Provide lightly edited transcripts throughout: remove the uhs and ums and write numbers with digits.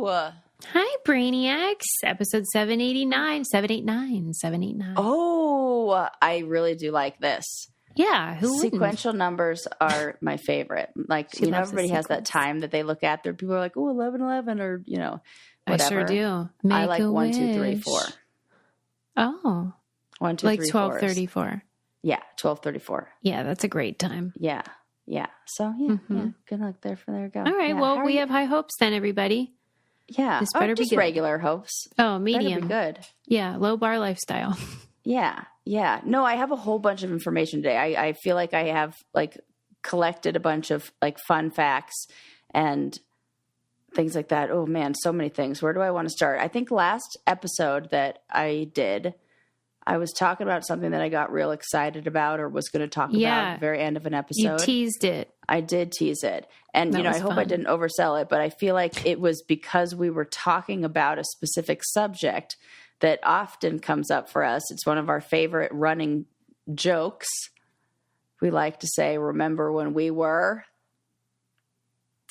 Hello. Hi, Brainiacs. Episode 789. Oh, I really do like this. Yeah, who wouldn't? Sequential numbers are my favorite. Like, She loves everybody the has that sequence. time that they look at. There, people are like, oh, 11, or, I whatever. sure do. I like 1, 2, 3, wish. 4. Oh, 1, 2, like 3, 12:34. Yeah, 12:34. Yeah, that's a great time. Yeah. So, yeah, good luck there. There you go. All right, Yeah. well, we have high hopes then, everybody. Yeah. This better be just good. regular hopes. Oh, medium. Better be good. Yeah, low bar lifestyle. Yeah. No, I have a whole bunch of information today. I feel like I have collected a bunch of fun facts and things like that. Oh man, so many things. Where do I want to start? I think last episode that I did, I was talking about something that I got real excited about or was going to talk about at the very end of an episode. You teased it. I did tease it. And, I hope I didn't oversell it, but I feel like it was because we were talking about a specific subject that often comes up for us. It's one of our favorite running jokes. We like to say, remember when we were?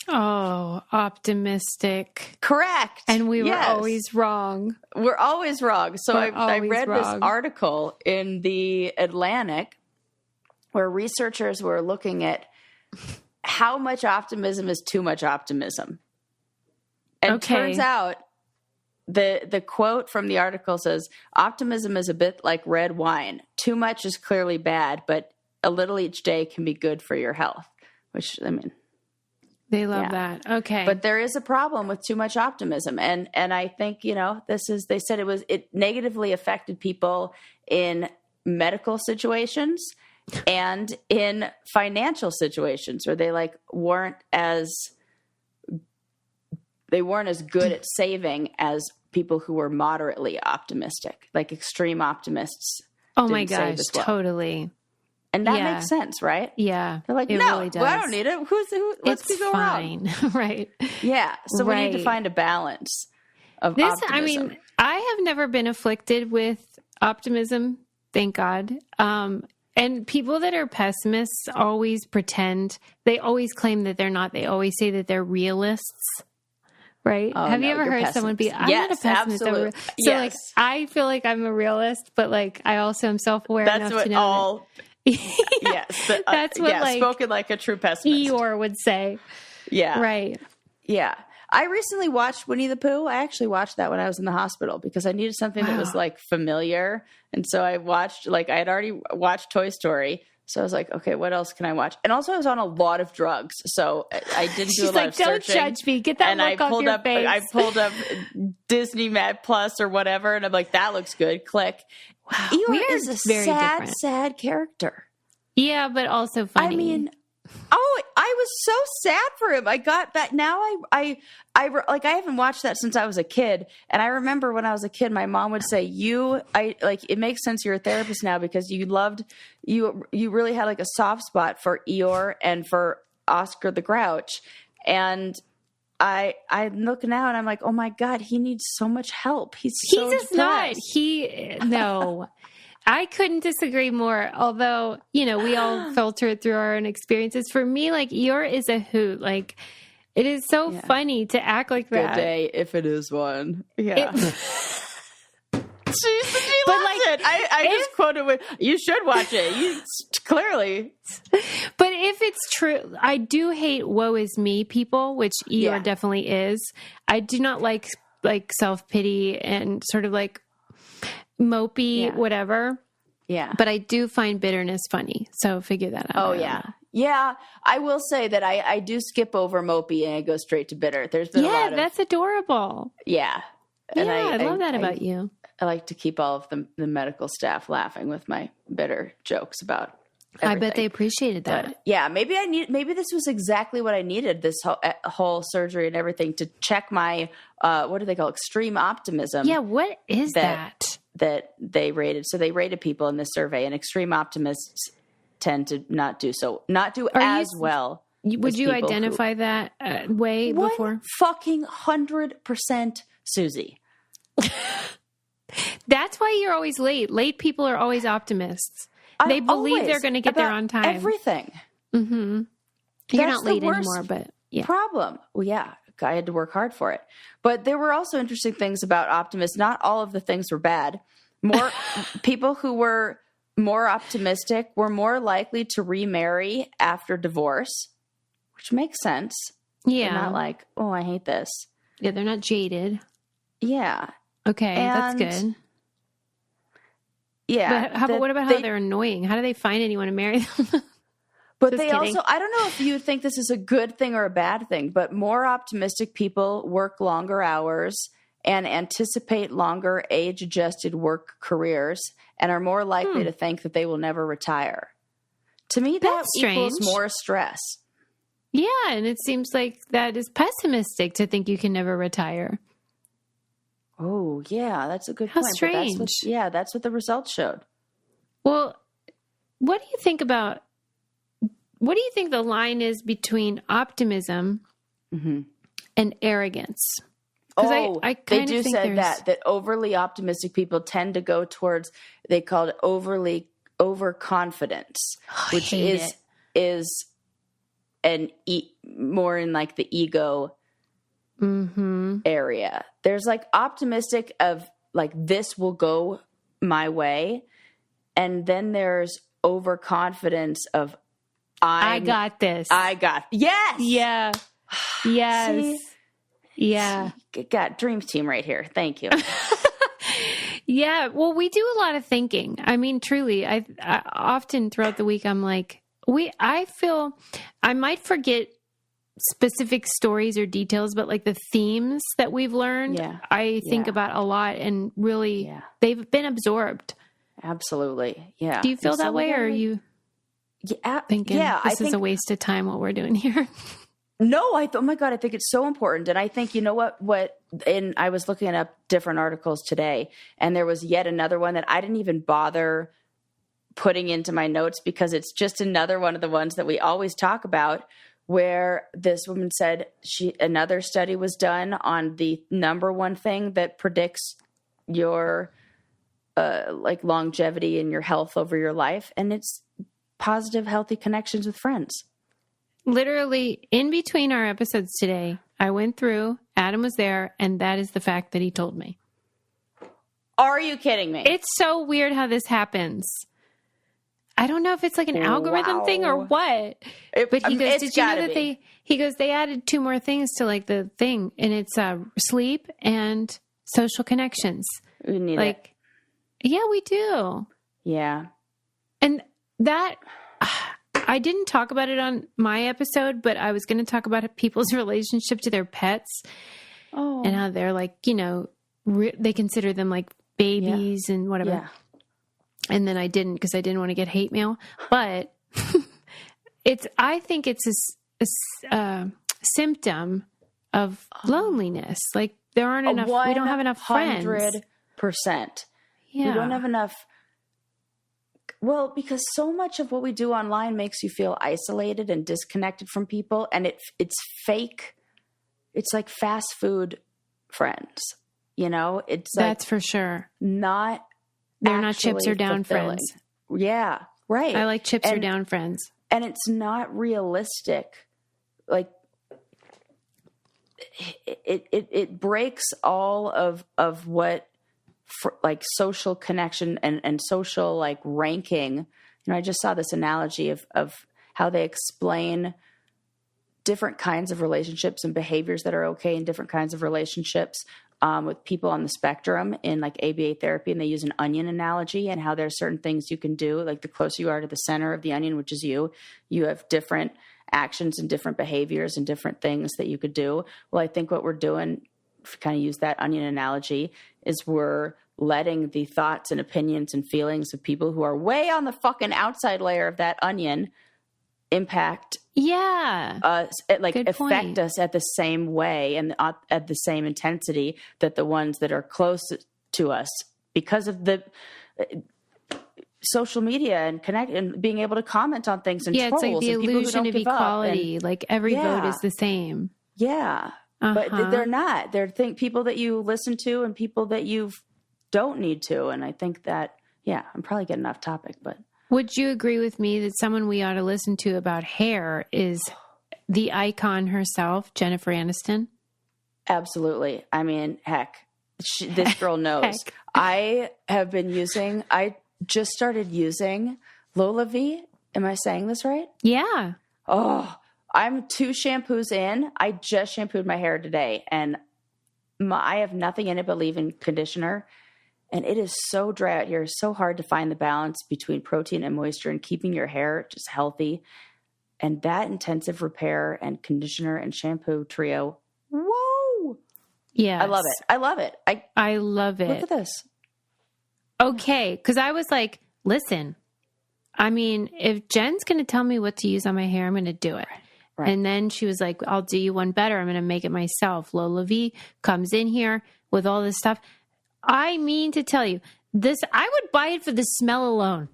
Oh, optimistic. Correct. And we were always wrong. We're always wrong. So I read this article in the Atlantic where researchers were looking at how much optimism is too much optimism. And it turns out the quote from the article says, optimism is a bit like red wine. Too much is clearly bad, but a little each day can be good for your health, which, they love that. Okay. But there is a problem with too much optimism. And I think, they said it negatively affected people in medical situations and in financial situations where they weren't as good at saving as people who were moderately optimistic, like extreme optimists. Oh my gosh, totally. And that makes sense, right? Yeah. They're like, it no, really does. I don't need it. Let's it's go fine. wrong. Right. Yeah. So we need to find a balance of optimism. I have never been afflicted with optimism, thank God. And people that are pessimists always pretend, they always claim that they're not. They always say that they're realists. Right? Oh, have you ever heard someone be, I'm not a pessimist. Absolutely. So I feel like I'm a realist, but I also am self-aware enough to know yes. That's what spoken like a true pessimist. Eeyore would say. Yeah. Right. Yeah. I recently watched Winnie the Pooh. I actually watched that when I was in the hospital because I needed something that was familiar. And so I watched, I had already watched Toy Story. So I was like, okay, what else can I watch? And also I was on a lot of drugs. So I didn't do a lot of searching. Don't judge me. Get that look off your face. I pulled up Disney Mad Plus or whatever. And I'm like, that looks good. Click. Wow. Eeyore is a sad character. Yeah, but also funny. I was so sad for him. I got that. Now I haven't watched that since I was a kid. And I remember when I was a kid, my mom would say, it makes sense you're a therapist now because you really had a soft spot for Eeyore and for Oscar the Grouch. And I look now and I'm like, oh my God, he needs so much help. He's so depressed. No. I couldn't disagree more, although, we all filter it through our own experiences. For me, Eeyore is a hoot. It is so funny to act like that. Good day, if it is one. Yeah. She loves it. I just quoted with, you should watch it. Clearly. But if it's true, I do hate woe is me people, which Eeyore definitely is. I do not like self-pity and sort of mopey, whatever. Yeah. But I do find bitterness funny. So figure that out. Oh, yeah. Yeah. I will say that I do skip over mopey and I go straight to bitter. There's been a lot of... that's adorable. Yeah. And I love that about you. I like to keep all of the medical staff laughing with my bitter jokes about everything. I bet they appreciated that. But, yeah. Maybe this was exactly what I needed, this whole surgery and everything, to check my, what do they call extreme optimism? Yeah. What is that? That they rated. So they rated people in this survey, and extreme optimists tend to not do well. Would you identify that way before? Fucking 100%, Susie. That's why you're always late. Late people are always optimists. They believe they're going to get there on time. Everything. Mm-hmm. You're not late anymore, but problem. Well, yeah, I had to work hard for it. But there were also interesting things about optimists. Not all of the things were bad. More people who were more optimistic were more likely to remarry after divorce, which makes sense. Yeah. They're not like, oh, I hate this. Yeah, they're not jaded. Yeah. Okay, that's good. Yeah. But what about how they're annoying? How do they find anyone to marry them? But they also, I don't know if you think this is a good thing or a bad thing, but more optimistic people work longer hours and anticipate longer age-adjusted work careers and are more likely to think that they will never retire. To me, that equals more stress. Yeah, and it seems like that is pessimistic to think you can never retire. Oh, yeah, that's a good How point. strange. But that's what the results showed. Well, what do you think the line is between optimism and arrogance? I they do say that overly optimistic people tend to go towards, they call it overconfidence, which is more in like the ego area. There's like optimistic of like, this will go my way. And then there's overconfidence of, I got this. Yes. Yeah. Yes. See? Yeah. Got dream team right here. Thank you. Yeah. Well, we do a lot of thinking. I mean, truly, I often throughout the week, I'm like, I feel I might forget specific stories or details, but like the themes that we've learned, I think about a lot, and really they've been absorbed. Absolutely. Yeah. Do you feel that way, or are you thinking this is a waste of time what we're doing here? No, oh my God, I think it's so important. And I think, you know and I was looking up different articles today, and there was yet another one that I didn't even bother putting into my notes because it's just another one of the ones that we always talk about, where this woman said another study was done on the number one thing that predicts your like longevity and your health over your life. And it's positive, healthy connections with friends. Literally in between our episodes today, I went through, Adam was there, and that is the fact that he told me. Are you kidding me? It's so weird how this happens. I don't know if it's like an algorithm thing or what. But he goes, did you know that they added 2 more things to like the thing, and it's sleep and social connections. We need it. Yeah, we do. Yeah. And that, I didn't talk about it on my episode, but I was going to talk about people's relationship to their pets and how they're like, they consider them like babies and whatever. Yeah. And then I didn't, because I didn't want to get hate mail, but I think it's a symptom of loneliness. Like there aren't enough, we don't have enough friends. 100%. Yeah. We don't have enough. Well, because so much of what we do online makes you feel isolated and disconnected from people, and it's fake. It's like fast food friends, It's like, that's for sure. Not they're not chips or down fulfilling. friends. Yeah, right. I like chips or down friends, and it's not realistic. Like it breaks all of what. Like social connection and social like ranking. I just saw this analogy of how they explain different kinds of relationships and behaviors that are okay in different kinds of relationships with people on the spectrum in like ABA therapy. And they use an onion analogy and how there are certain things you can do. Like the closer you are to the center of the onion, which is you have different actions and different behaviors and different things that you could do. Well, I think what we're doing, if you kind of use that onion analogy, is we're letting the thoughts and opinions and feelings of people who are way on the fucking outside layer of that onion impact us, like Good affect point. us at the same way and at the same intensity that the ones that are close to us, because of the social media and connect and being able to comment on things and trolls, it's like the and people who illusion don't of give equality. Like every vote is the same. Yeah. But they're not. They're people that you listen to and people that you don't need to. And I think that, I'm probably getting off topic, but. Would you agree with me that someone we ought to listen to about hair is the icon herself, Jennifer Aniston? Absolutely. I mean, heck, this girl knows. I just started using Lola V. Am I saying this right? Yeah. Oh, I'm 2 shampoos in. I just shampooed my hair today, and I have nothing in it but leave-in conditioner. And it is so dry out here. It's so hard to find the balance between protein and moisture and keeping your hair just healthy. And that intensive repair and conditioner and shampoo trio, whoa. Yeah. I love it. I love it. I love it. Look at this. Okay. Because I was like, listen, I mean, if Jen's going to tell me what to use on my hair, I'm going to do it. Right. And then she was like, I'll do you one better. I'm going to make it myself. Lola V comes in here with all this stuff. I mean to tell you, I would buy it for the smell alone.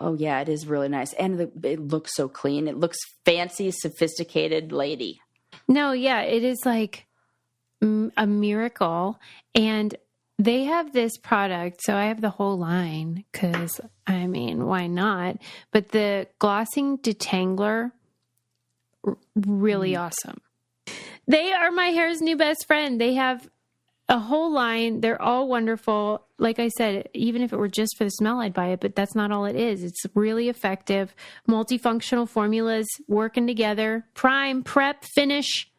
Oh, yeah, it is really nice. And it looks so clean. It looks fancy, sophisticated lady. No, yeah, it is like a miracle. And they have this product. So I have the whole line because, I mean, why not? But the glossing detangler, really awesome. They are my hair's new best friend. They have a whole line. They're all wonderful. Like I said, even if it were just for the smell, I'd buy it, but that's not all it is. It's really effective. Multifunctional formulas working together. Prime, prep, finish.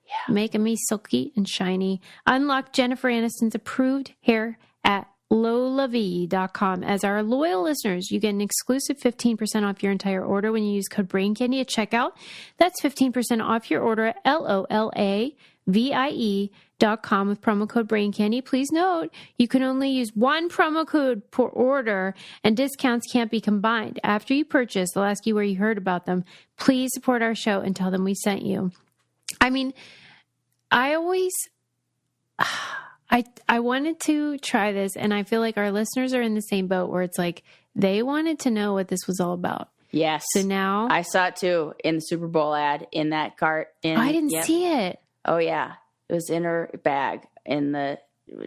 Yeah. Making me silky and shiny. Unlock Jennifer Aniston's approved hair at lolav.com. As our loyal listeners, you get an exclusive 15% off your entire order when you use code BRAINCANDY at checkout. That's 15% off your order at LOLAVIE.com with promo code BRAINCANDY. Please note, you can only use one promo code per order and discounts can't be combined. After you purchase, they'll ask you where you heard about them. Please support our show and tell them we sent you. I mean, I wanted to try this, and I feel like our listeners are in the same boat where it's like they wanted to know what this was all about. Yes. So now I saw it too in the Super Bowl ad in that cart. I didn't see it. Oh yeah, it was in her bag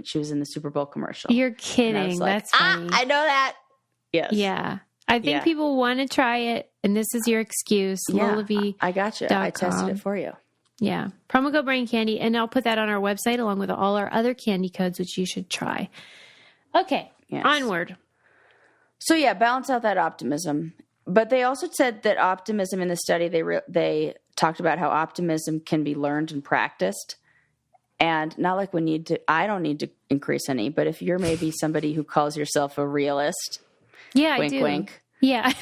she was in the Super Bowl commercial. You're kidding? Like, that's funny. I know that. Yes. Yeah. I think people want to try it, and this is your excuse. Yeah, I got you. I tested it for you. Yeah. Promo code Brain Candy. And I'll put that on our website along with all our other candy codes, which you should try. Okay. Yes. Onward. So yeah, balance out that optimism. But they also said that optimism in the study, they talked about how optimism can be learned and practiced. And not like I don't need to increase any, but if you're maybe somebody who calls yourself a realist. Yeah, wink, I do. Wink. Yeah.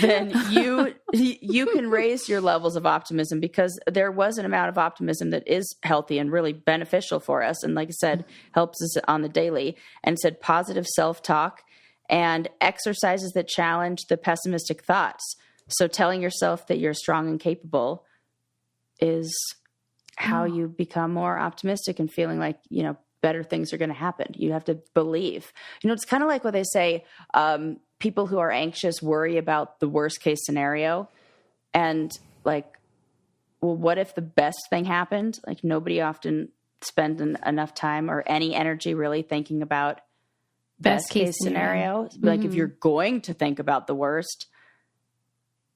Then you can raise your levels of optimism, because there was an amount of optimism that is healthy and really beneficial for us. And like I said, helps us on the daily, and said positive self-talk and exercises that challenge the pessimistic thoughts. So telling yourself that you're strong and capable is how you become more optimistic and feeling like, better things are going to happen. You have to believe. It's kind of like what they say, people who are anxious worry about the worst case scenario. And like, well, what if the best thing happened? Like, nobody often spends enough time or any energy really thinking about best case scenario. Mm-hmm. Like, if you're going to think about the worst,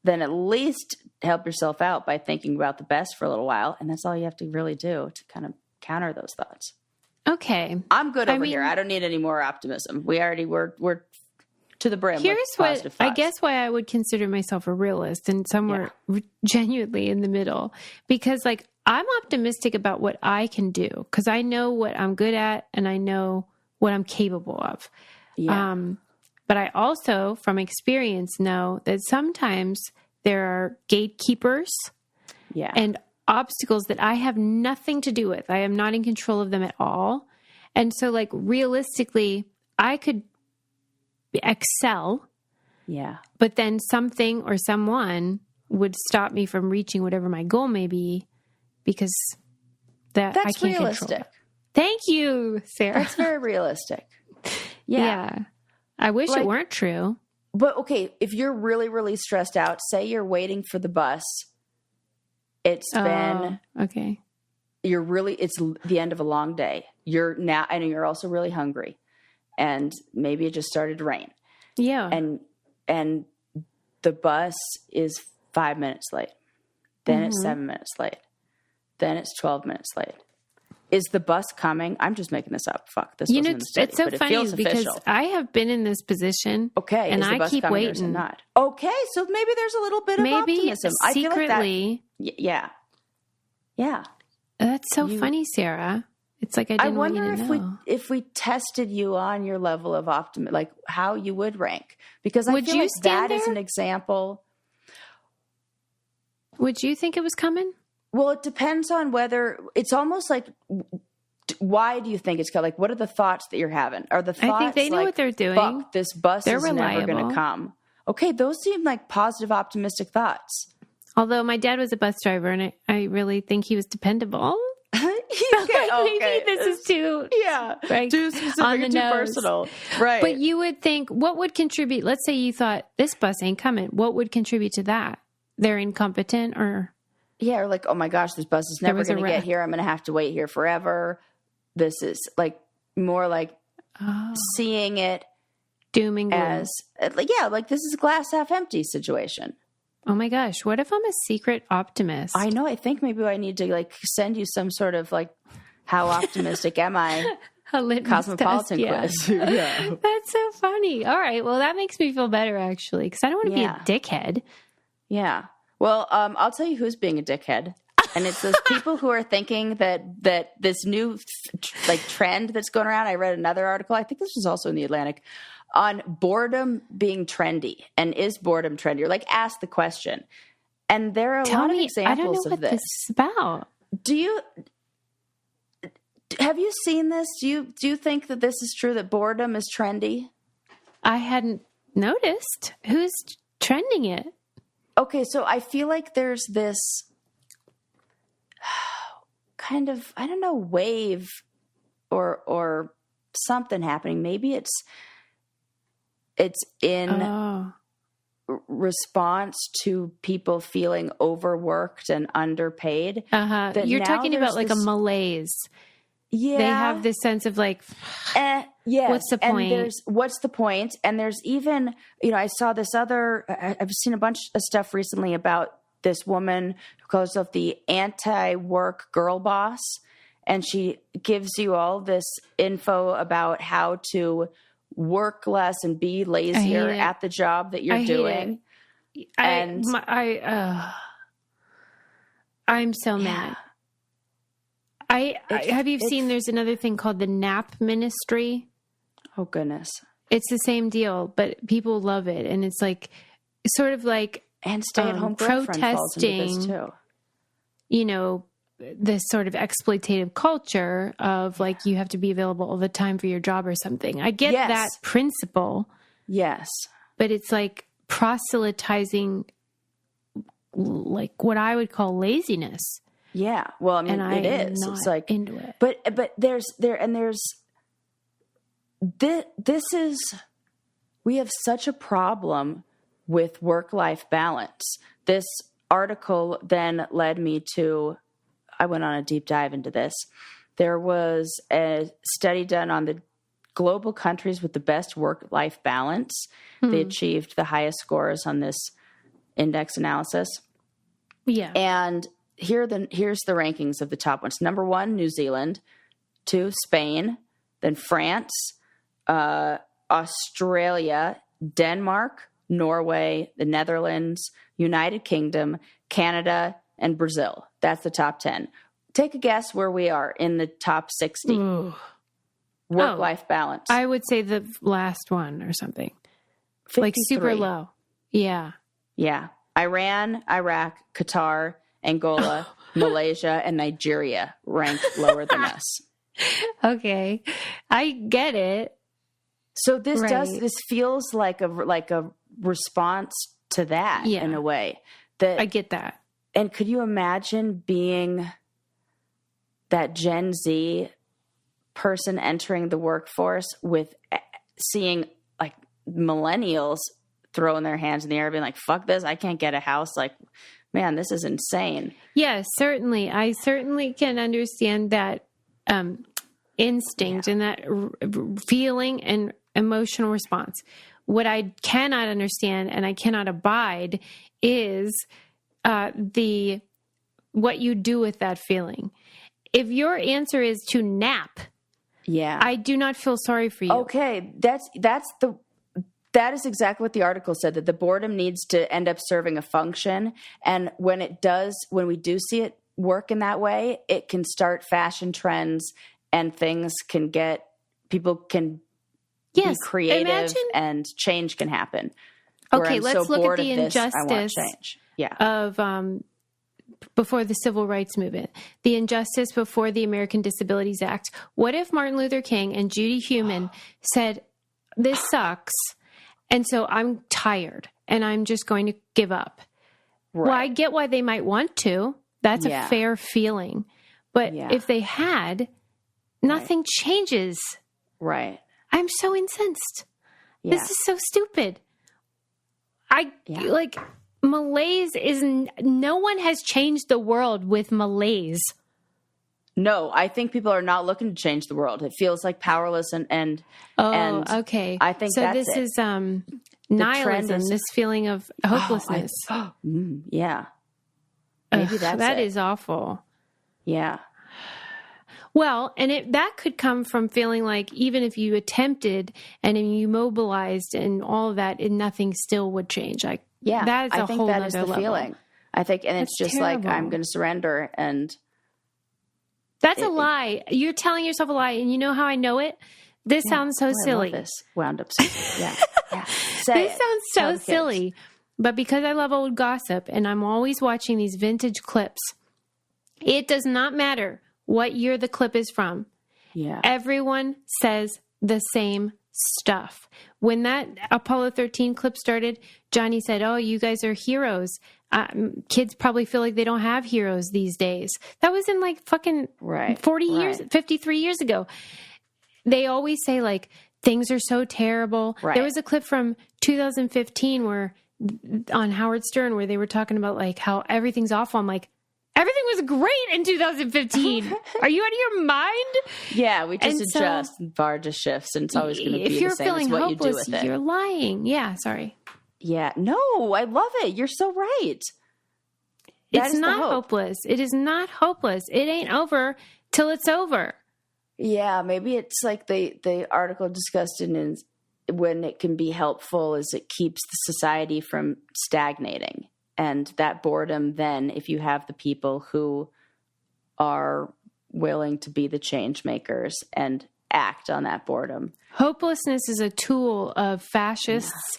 then at least help yourself out by thinking about the best for a little while. And that's all you have to really do to kind of counter those thoughts. Okay. I'm good over here. I don't need any more optimism. We're to the brim. Here's what I guess why I would consider myself a realist and somewhere genuinely in the middle, because like I'm optimistic about what I can do, because I know what I'm good at and I know what I'm capable of. Yeah. But I also, from experience, know that sometimes there are gatekeepers and obstacles that I have nothing to do with. I am not in control of them at all. And so, like, realistically, I could excel. Yeah. But then something or someone would stop me from reaching whatever my goal may be, because that's I can't realistic. Control. Thank you, Sarah. That's very realistic. Yeah. I wish it weren't true. But okay, if you're really, really stressed out, say you're waiting for the bus. It's been okay. It's the end of a long day. And you're also really hungry, and maybe it just started to rain. Yeah. And the bus is 5 minutes late. Then it's 7 minutes late. Then it's 12 minutes late. is the bus coming? I'm just making this up. Fuck, this wasn't in the study, it's so but it funny feels because official. I have been in this position. Okay, and is the I bus keep coming or is it waiting. not? Okay, so maybe there's a little bit of optimism. I feel like Secretly, that, yeah. that's so funny, Sarah. It's like I didn't want you to know. if we tested you on your level of optimism, like how you would rank, because I Would feel you like stand that is there? an example. Would you think it was coming? Well, it depends on whether it's almost like, why do you think it's coming? Like, what are the thoughts that you're having? Are the thoughts I think they know like, what they're doing. Fuck, this bus They're is never going reliable. to come. Okay, those seem like positive, optimistic thoughts. Although my dad was a bus driver, and I really think he was dependable. Maybe this is too too specific, on the too nose. personal, right? But you would think, what would contribute? Let's say you thought this bus ain't coming. What would contribute to that? They're incompetent, or or like, oh my gosh, this bus is never going to get here. I'm going to have to wait here forever. This is like more like seeing it doom and gloom. as like this is a glass half empty situation. Oh my gosh, what if I'm a secret optimist? I know. I think maybe I need to like send you some sort of like, how optimistic am I? A litmus Cosmopolitan test, quiz. Yeah. That's so funny. All right. Well, that makes me feel better actually, because I don't want to be a dickhead. Yeah. Well, I'll tell you who's being a dickhead. And it's those people who are thinking that this new like trend that's going around. I read another article. I think this was also in the Atlantic, on boredom being trendy. And is boredom trendy? Or like, ask the question. And there are a lot of examples of this. This is about. Have you seen this? Do you think that this is true, that boredom is trendy? I hadn't noticed. Who's trending it? Okay, so I feel like there's this kind of, I don't know, wave or something happening. Maybe it's in response to people feeling overworked and underpaid. You're talking about like a malaise. Yeah. They have this sense of like, yes. What's the point? And what's the point? And there's even, I saw this I've seen a bunch of stuff recently about this woman who calls herself the anti-work girl boss. And she gives you all this info about how to work less and be lazier at the job that you're doing. I'm so mad. Have you seen there's another thing called the nap ministry? Oh, goodness. It's the same deal, but people love it. And it's like, sort of like, and stay-at-home protesting, too. This sort of exploitative culture of like, you have to be available all the time for your job or something. I get that principle. Yes. But it's like proselytizing, like what I would call laziness. Yeah. Well, I mean, it is. It's like into it. But we have such a problem with work-life balance. This article then led me to, I went on a deep dive into this. There was a study done on the global countries with the best work-life balance. They achieved the highest scores on this index analysis. Yeah. And here's the rankings of the top ones. Number 1, New Zealand. 2, Spain. Then France, Australia, Denmark, Norway, the Netherlands, United Kingdom, Canada, and Brazil. That's the top 10. Take a guess where we are in the top 60. Work-life balance. I would say the last one or something. 53. Like super low. Yeah. Yeah. Iran, Iraq, Qatar, Angola, Malaysia, and Nigeria rank lower than us. Okay. I get it. So this feels like a response to that in a way. That I get that. And could you imagine being that Gen Z person entering the workforce with seeing like millennials throwing their hands in the air being like, fuck this, I can't get a house. Like, man, this is insane. Yes, certainly. I certainly can understand that instinct and that feeling and emotional response. What I cannot understand and I cannot abide is what you do with that feeling. if your answer is to nap, Yeah. I do not feel sorry for you. Okay. That is exactly what the article said, that the boredom needs to end up serving a function. And when we do see it work in that way, it can start fashion trends and people can be creative and change can happen. Okay, let's look at the injustice of before the Civil Rights Movement, the injustice before the American Disabilities Act. What if Martin Luther King and Judy Heumann said, this sucks, and so I'm tired, and I'm just going to give up? Right. Well, I get why they might want to. That's a fair feeling. But if they had, nothing changes. Right. I'm so incensed. Yeah. This is so stupid. Malaise no one has changed the world with malaise. No, I think people are not looking to change the world. It feels like powerless and okay. I think so. This is nihilism. This feeling of hopelessness. Yeah, maybe that is awful. Yeah. Well, and that could come from feeling like even if you attempted and you mobilized and all of that, nothing still would change. That is a whole other level. Feeling. I think, and it's just terrible. Like I'm going to surrender, and that's a lie. You're telling yourself a lie, and you know how I know it. This sounds so silly. I love this wound up. Yeah. This sounds so silly, but because I love old gossip, and I'm always watching these vintage clips, it does not matter what year the clip is from. Yeah. Everyone says the same stuff. When that Apollo 13 clip started, Johnny said, "Oh, you guys are heroes. Kids probably feel like they don't have heroes these days." That was in like fucking 40 years, 53 years ago. They always say like, things are so terrible. Right. There was a clip from 2015 where on Howard Stern where they were talking about like how everything's awful. I'm like, everything was great in 2015. Are you out of your mind? Yeah, we just adjust. The bar just shifts, and it's always going to be the same as what you do with it. You're lying. Yeah, sorry. Yeah, no, I love it. You're so right. It's not hopeless. It is not hopeless. It ain't over till it's over. Yeah, maybe it's like the article discussed in when it can be helpful is it keeps the society from stagnating. And that boredom, then, if you have the people who are willing to be the change makers and act on that boredom. Hopelessness is a tool of fascists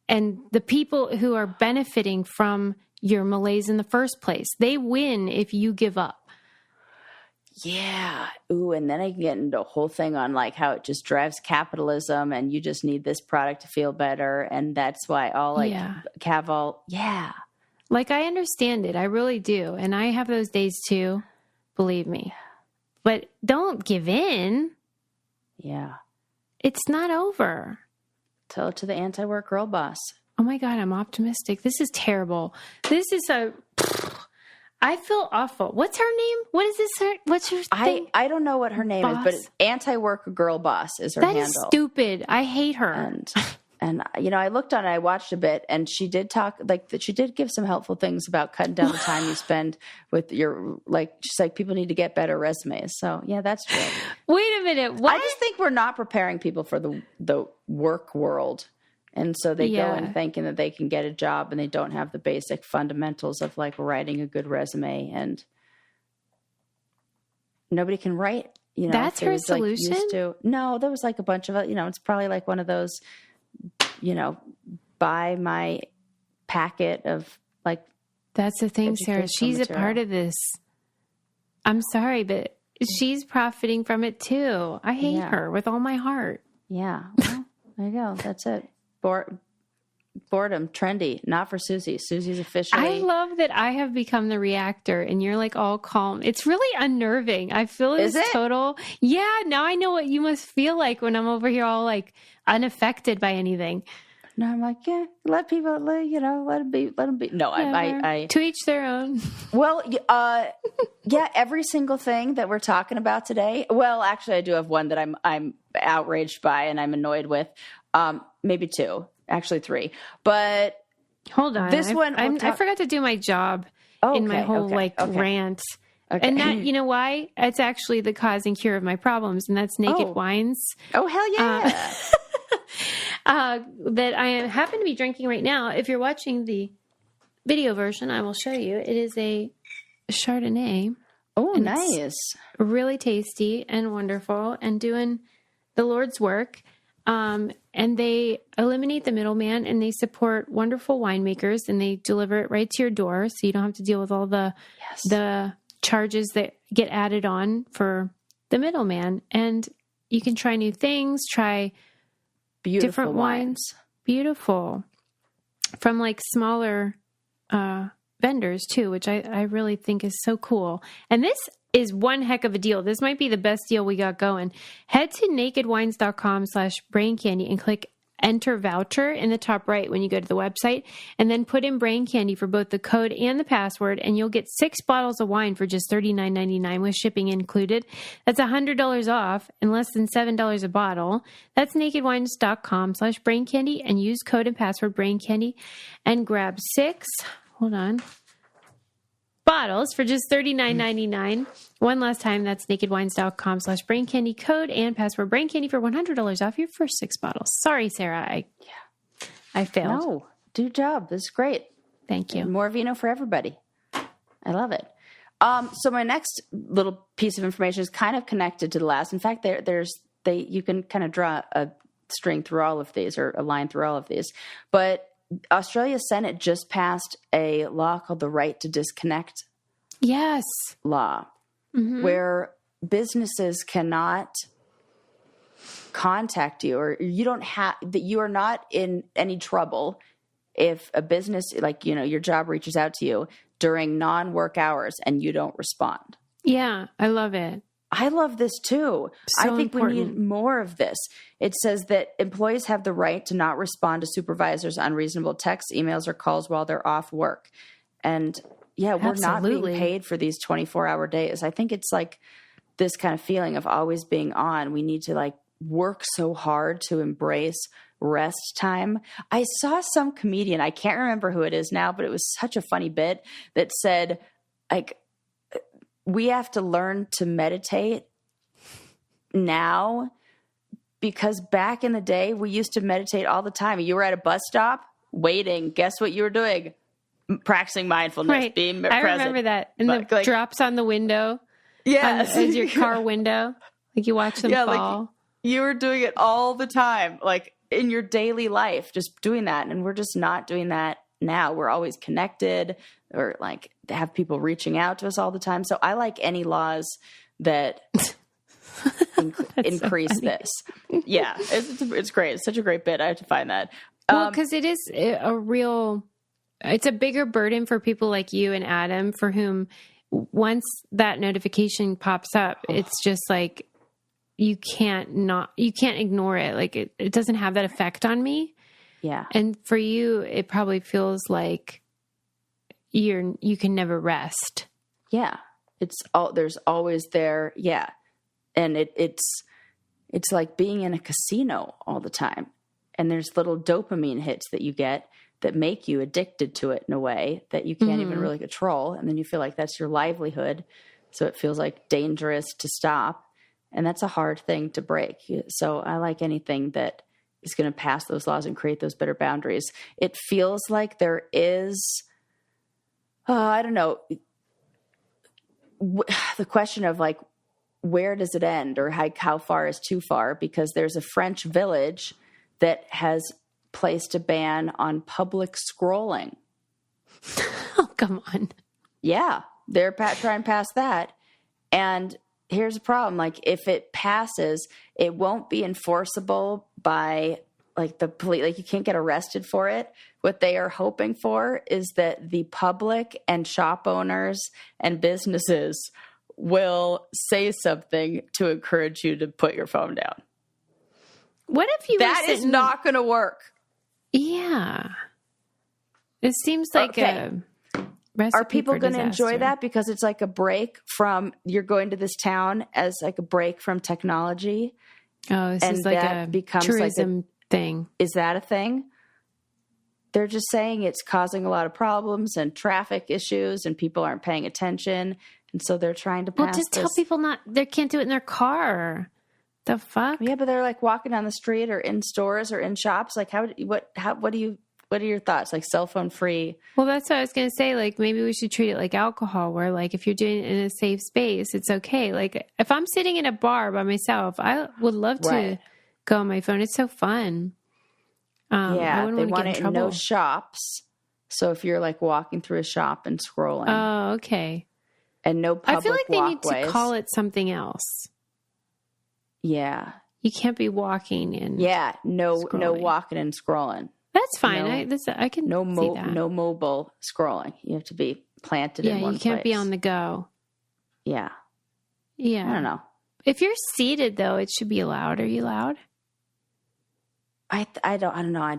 and the people who are benefiting from your malaise in the first place. They win if you give up. Yeah. Ooh, and then I can get into a whole thing on like how it just drives capitalism and you just need this product to feel better. And that's why all Caval. Yeah. Like, I understand it. I really do. And I have those days too, believe me. But don't give in. Yeah. It's not over. Tell it to the anti-work girl boss. Oh my God, I'm optimistic. This is terrible. This is I feel awful. What's her name? What is this? What's your thing? I don't know what her name is, but it's anti-work girl boss is her handle. That is stupid. I hate her. And I looked on it, I watched a bit, and she did talk she did give some helpful things about cutting down the time you spend with your she's like people need to get better resumes. So yeah, that's true. Wait a minute. What? I just think we're not preparing people for the work world. And so they go in thinking that they can get a job and they don't have the basic fundamentals of like writing a good resume, and nobody can write, That's her solution? Like, used to. No, there was like a bunch of it's probably like one of those buy my packet of like. That's the thing, Sarah. She's material. A part of this. I'm sorry, but she's profiting from it too. I hate her with all my heart. Yeah. Well, there you go. That's it. Boredom, trendy, not for Susie. Susie's officially. I love that I have become the reactor and you're like all calm. It's really unnerving. I feel it's total. Yeah, now I know what you must feel like when I'm over here all like unaffected by anything. No, I'm like, yeah, let people, let them be. No, I to each their own. Well, yeah, every single thing that we're talking about today. Well, actually, I do have one that I'm outraged by and I'm annoyed with. Maybe two, actually three. But hold on, I forgot to do my job in my whole rant. Okay. And that, you know why? It's actually the cause and cure of my problems, and that's Naked Wines. Oh, hell yeah. That I happen to be drinking right now. If you're watching the video version, I will show you. It is a Chardonnay. Oh, nice. Really tasty and wonderful and doing the Lord's work. And they eliminate the middleman, and they support wonderful winemakers, and they deliver it right to your door. So you don't have to deal with all the charges that get added on for the middleman. And you can try new things, try Beautiful different wines. Beautiful. From like smaller vendors too, which I really think is so cool. And this is one heck of a deal. This might be the best deal we got going. Head to nakedwines.com/braincandy and click enter voucher in the top right when you go to the website, and then put in Brain Candy for both the code and the password, and you'll get 6 bottles of wine for just $39.99 with shipping included. That's $100 off and less than $7 a bottle. That's nakedwines.com/braincandy, and use code and password braincandy and grab 6 bottles for just $39.99. One last time, that's nakedwines.com/braincandy, code and password braincandy for $100 off your first 6 bottles. Sorry, Sarah, I failed. No, do your job. This is great. Thank you. And more vino for everybody. I love it. So my next little piece of information is kind of connected to the last. In fact, you can kind of draw a string through all of these, or a line through all of these. But Australia's Senate just passed a law called the Right to Disconnect law, where businesses cannot contact you, or you don't have that. You are not in any trouble if a business, like, your job reaches out to you during non-work hours and you don't respond. Yeah, I love it. I love this too. So I think important. we need more of this. It says that employees have the right to not respond to supervisors' unreasonable texts, emails, or calls while they're off work. And we're not being paid for these 24-hour days. I think it's like this kind of feeling of always being on. We need to work so hard to embrace rest time. I saw some comedian, I can't remember who it is now, but it was such a funny bit that said, we have to learn to meditate now, because back in the day, we used to meditate all the time. You were at a bus stop waiting. Guess what you were doing? Practicing mindfulness, being present. I remember that. And the drops on the window. Yes. As your car window. Like you watch them fall. You were doing it all the time, like in your daily life, just doing that. And we're just not doing that now. We're always connected, or have people reaching out to us all the time. So I like any laws that increase this. Yeah, it's great. It's such a great bit. I have to find that. Well, because it is it's a bigger burden for people like you and Adam, for whom once that notification pops up, it's just like, you can't ignore it. Like it doesn't have that effect on me. Yeah. And for you, it probably feels like you can never rest. Yeah. There's always there. Yeah. And it's like being in a casino all the time. And there's little dopamine hits that you get that make you addicted to it in a way that you can't even really control. And then you feel like that's your livelihood. So it feels like dangerous to stop. And that's a hard thing to break. So I like anything that is going to pass those laws and create those better boundaries. It feels like there is, I don't know, the question of where does it end, or how far is too far? Because there's a French village that has placed a ban on public scrolling. Oh, come on. Yeah, they're trying to pass that. And here's the problem. If it passes, it won't be enforceable by the police. You can't get arrested for it. What they are hoping for is that the public and shop owners and businesses will say something to encourage you to put your phone down. What if you That is not going to work. Yeah. It seems like a recipe. Are people going to enjoy disaster. that because it's like a break from, you're going to this town as like a break from technology? Oh, this is like a tourism thing. Is that a thing? They're just saying it's causing a lot of problems and traffic issues, and people aren't paying attention. And so they're trying to pass Well, just tell people they can't do it in their car. The fuck? Yeah, but they're like walking down the street or in stores or in shops. Like, what are your thoughts? Like cell phone free? Well, that's what I was going to say. Like, maybe we should treat it like alcohol, where like if you're doing it in a safe space, it's okay. Like if I'm sitting in a bar by myself, I would love to go on my phone. It's so fun. Yeah, they want it in no trouble. shops. So if you're like walking through a shop and scrolling. Oh, okay. And no public I feel like they walkways. need to call it something else. Yeah. You can't be walking and no scrolling. walking and scrolling. That's fine. I can see that. No mobile scrolling. You have to be planted in one place. Yeah, you can't be on the go. Yeah. Yeah. I don't know. If you're seated though, it should be allowed. Are you allowed? I don't know. It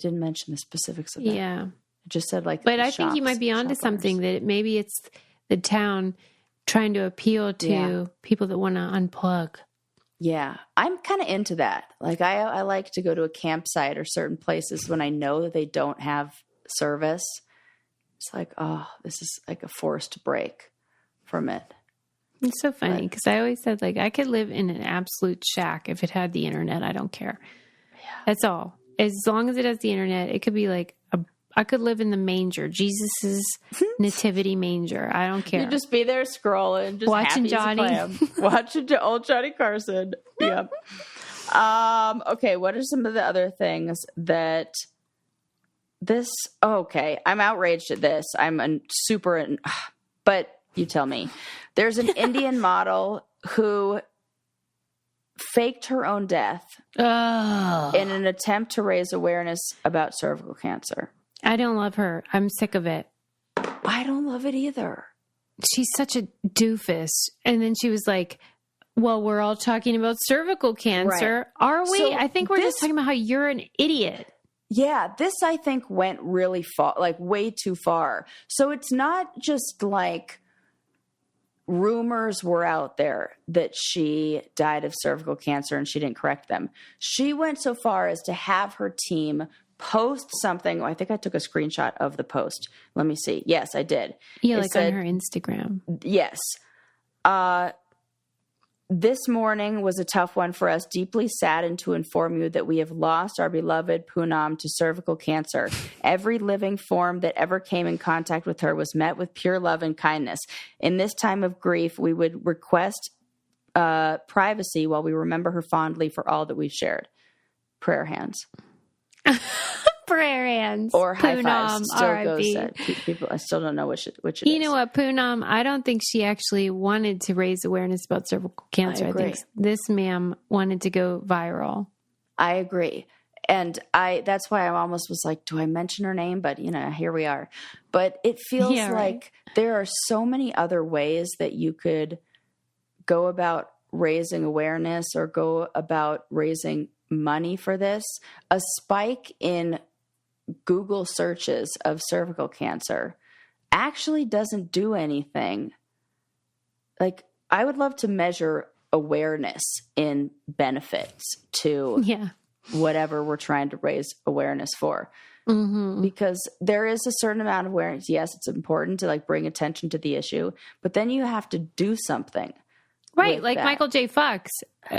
didn't mention the specifics of that. Yeah. It just said like But I think you might be onto something that maybe it's the town trying to appeal to people that want to unplug. Yeah, I'm kind of into that. Like I like to go to a campsite or certain places when I know that they don't have service. It's like, oh, this is like a forced break from it. It's so funny because I always said like I could live in an absolute shack if it had the internet. I don't care. Yeah. That's all. As long as it has the internet, it could be like I could live in the manger, Jesus's nativity manger. I don't care. You just be there scrolling, just watching Johnny, watching old Johnny Carson. Yep. Okay. What are some of the other things that this? Oh, okay, I'm outraged at this. But you tell me. There's an Indian model who faked her own death in an attempt to raise awareness about cervical cancer. I don't love her. I'm sick of it. I don't love it either. She's such a doofus. And then she was like, well, we're all talking about cervical cancer. Right. Are we? So I think we're just talking about how you're an idiot. Yeah, this I think went really far, like way too far. So it's not just like rumors were out there that she died of cervical cancer and she didn't correct them. She went so far as to have her team post something. I think I took a screenshot of the post. Let me see. Yes, I did. Yeah, like on her Instagram. Yes. This morning was a tough one for us. Deeply saddened to inform you that we have lost our beloved Poonam to cervical cancer. Every living form that ever came in contact with her was met with pure love and kindness. In this time of grief, we would request privacy while we remember her fondly for all that we've shared. Prayer hands. Prayer hands. Or high fives. Still R.I.P. goes at people. I still don't know which it is. You know what, Poonam? I don't think she actually wanted to raise awareness about cervical cancer. I agree. I think this ma'am wanted to go viral. I agree. And that's why I almost was like, do I mention her name? But, here we are. But it feels like there are so many other ways that you could go about raising awareness or go about raising money for this. A spike in Google searches of cervical cancer actually doesn't do anything. Like, I would love to measure awareness in benefits to whatever we're trying to raise awareness for. Mm-hmm. Because there is a certain amount of awareness. Yes, it's important to like bring attention to the issue, but then you have to do something. Right, like that. Michael J. Fox,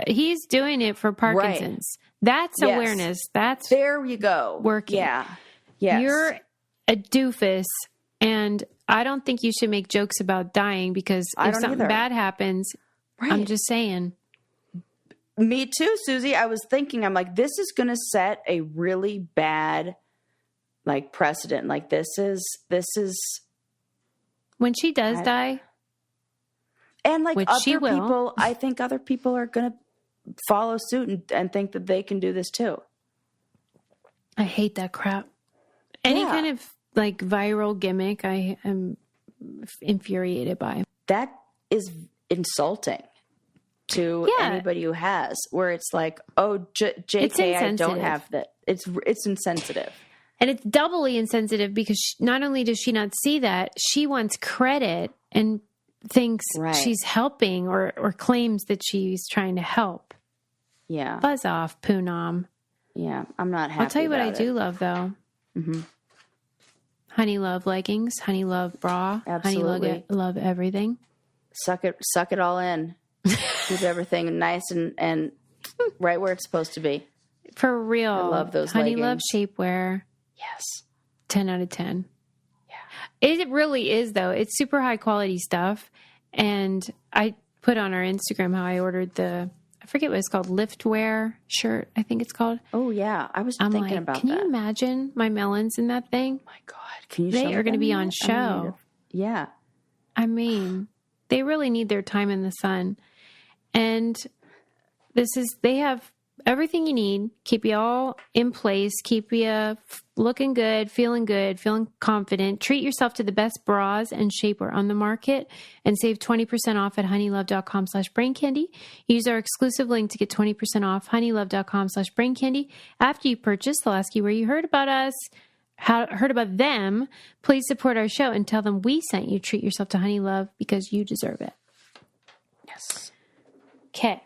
he's doing it for Parkinson's. Right. That's awareness. That's there you go. Working. Yeah. Yes. You're a doofus, and I don't think you should make jokes about dying because if something bad happens, I'm just saying. Me too, Susie. I was thinking, I'm like, this is going to set a really bad like precedent. Like this is when she does die. And like other people, I think other people are going to follow suit and think that they can do this too. I hate that crap. Any kind of like viral gimmick, I am infuriated by. That is insulting to anybody who has, where it's like, oh, JK, I don't have that. It's insensitive. And it's doubly insensitive because not only does she not see that, she wants credit and thinks she's helping or claims that she's trying to help. Yeah. Buzz off, Poonam. Yeah, I'm not happy. I'll tell you what I do love, though. Mm-hmm. Honey Love leggings, Honey Love bra, Absolutely. Honey Love everything. Suck it all in. Keep everything nice and right where it's supposed to be. For real. I love those Honey leggings. Love shapewear. Yes. 10 out of 10. Yeah. It really is, though. It's super high quality stuff. And I put on our Instagram how I ordered I forget what it's called, liftwear shirt, I think it's called. Oh, yeah. I'm thinking like, about can that. you imagine my melons in that thing? Oh, my God. Can you They show me are going to them be yet? on show. Yeah. I mean, they really need their time in the sun. And they have everything you need, keep you all in place, keep you looking good, feeling confident. Treat yourself to the best bras and shapewear on the market and save 20% off at honeylove.com/braincandy. Use our exclusive link to get 20% off, honeylove.com/braincandy. After you purchase, they'll ask you where you heard about us, heard about them. Please support our show and tell them we sent you. Treat yourself to Honey Love because you deserve it. Yes. Okay.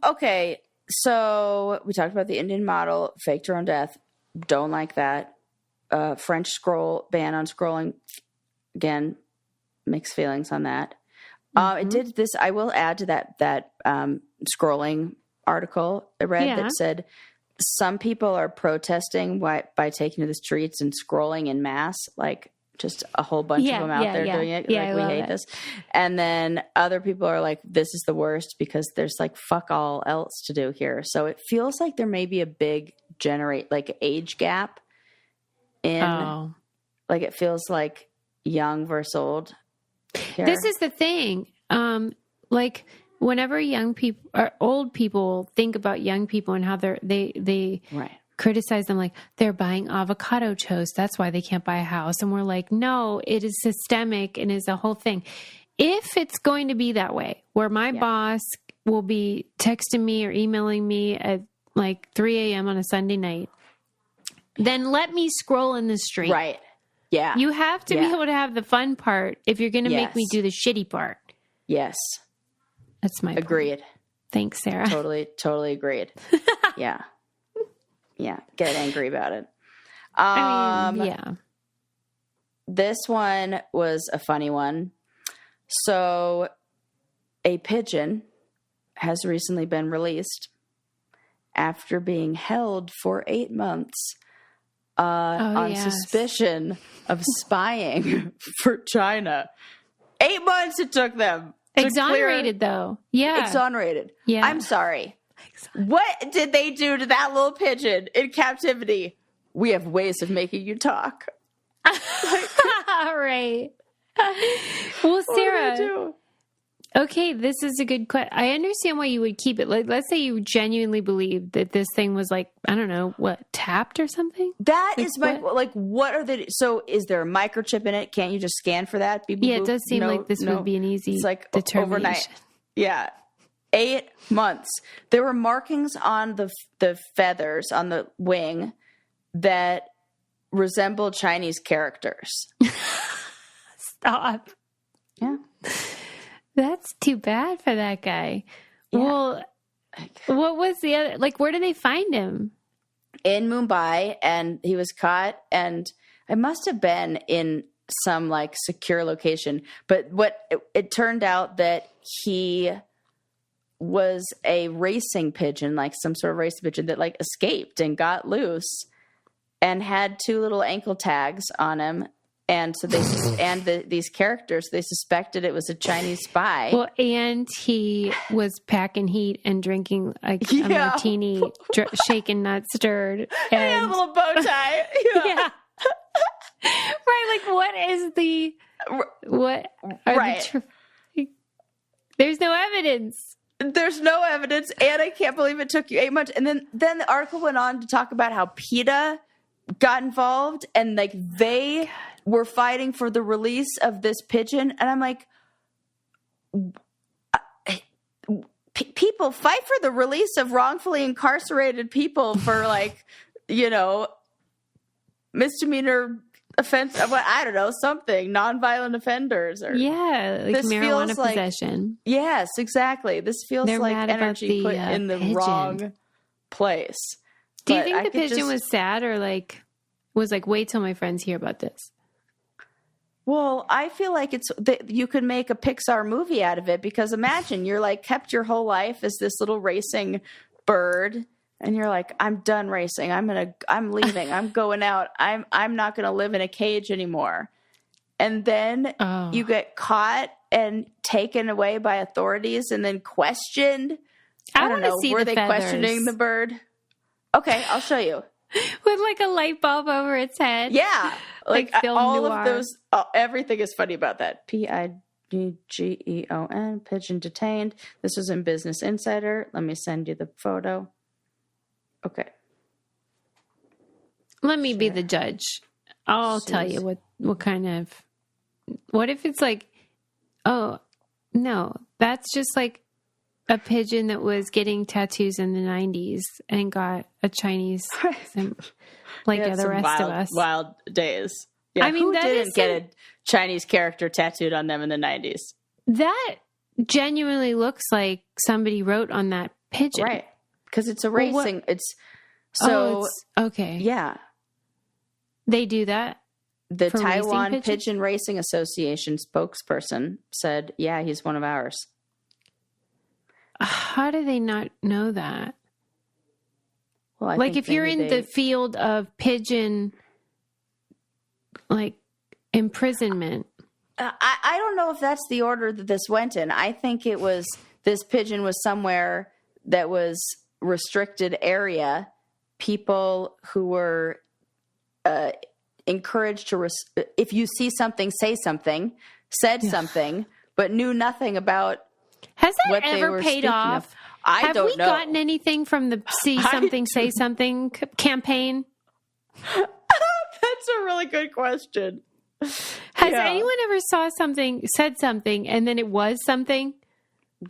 Okay. So we talked about the Indian model, faked her own death. Don't like that. French ban on scrolling. Again, mixed feelings on that. It did this. I will add to that scrolling article I read that said some people are protesting by taking to the streets and scrolling in mass, like just a whole bunch of them out there doing it. Yeah, like, we hate this. And then other people are like, this is the worst because there's like fuck all else to do here. So it feels like there may be a big age gap in like, it feels like young versus old here. This is the thing. Like whenever young people or old people think about young people and how they right. criticize them, like they're buying avocado toast, that's why they can't buy a house. And we're like, no, it is systemic and is a whole thing. If it's going to be that way, where my boss will be texting me or emailing me at like 3 a.m. on a Sunday night, then let me scroll in the street. Right. Yeah. You have to be able to have the fun part if you're going to make me do the shitty part. Yes. That's my agreed. Point. Thanks, Sarah. Totally agreed. Yeah. Yeah, get angry about it. This one was a funny one. So a pigeon has recently been released after being held for 8 months on suspicion of spying for China. 8 months it took them. Exonerated, though. Yeah. Exonerated. Yeah. I'm sorry. What did they do to that little pigeon in captivity? We have ways of making you talk. All right. Well, Sarah. Okay, this is a good question. I understand why you would keep it. Like, let's say you genuinely believe that this thing was like, I don't know, tapped or something? That is what are the, so is there a microchip in it? Can't you just scan for that? Yeah, it does seem like this would be an easy determination. Overnight. Yeah. 8 months. There were markings on the feathers on the wing that resembled Chinese characters. Stop. Yeah. That's too bad for that guy. Yeah. Well, what was the other, where did they find him? In Mumbai, and he was caught, and it must have been in some secure location. But it turned out that he was a racing pigeon, some sort of racing pigeon that escaped and got loose and had 2 little ankle tags on him. And so these characters, they suspected it was a Chinese spy. Well, and he was packing heat and drinking a martini, shaken, not stirred. And he had a little bow tie. Yeah. Right. What is there's no evidence. There's no evidence. And I can't believe it took you 8 months. And then the article went on to talk about how PETA got involved and they were fighting for the release of this pigeon. And I'm like, people fight for the release of wrongfully incarcerated people for misdemeanor offense. I don't know, something, nonviolent offenders or marijuana possession. Yes, exactly. This feels They're like energy put in the pigeon. Wrong place. Do you think the pigeon was sad or was like, wait till my friends hear about this? Well, I feel like you could make a Pixar movie out of it, because imagine you're like kept your whole life as this little racing bird, and you're like, I'm done racing. I'm leaving. I'm going out. I'm not going to live in a cage anymore. And then you get caught and taken away by authorities and then questioned. I don't know. Were they questioning the bird? Okay, I'll show you. With like a light bulb over its head. Yeah. Like all noir. of those, everything is funny about that. Pigeon, Pigeon detained. This was in Business Insider. Let me send you the photo. Okay. Let me be the judge. I'll tell you what kind of, what if it's like, oh, no, that's just like a pigeon that was getting tattoos in the 90s and got a Chinese, like the rest of us. Wild days. Yeah, I mean, who didn't get a Chinese character tattooed on them in the 90s? That genuinely looks like somebody wrote on that pigeon. Right. Because it's a racing. Okay. Yeah. They do that? The Taiwan Pigeon Racing Association spokesperson said, yeah, he's one of ours. How do they not know that? Well, like if you're in the field of pigeon, like imprisonment. I don't know if that's the order that this went in. I think it was, this pigeon was somewhere that was restricted area. People who were encouraged to, if you see something, say something, said something, but knew nothing about. Has that ever paid off? I don't know. Have we gotten anything from the see something, say something campaign? That's a really good question. Has anyone ever said something, and then it was something?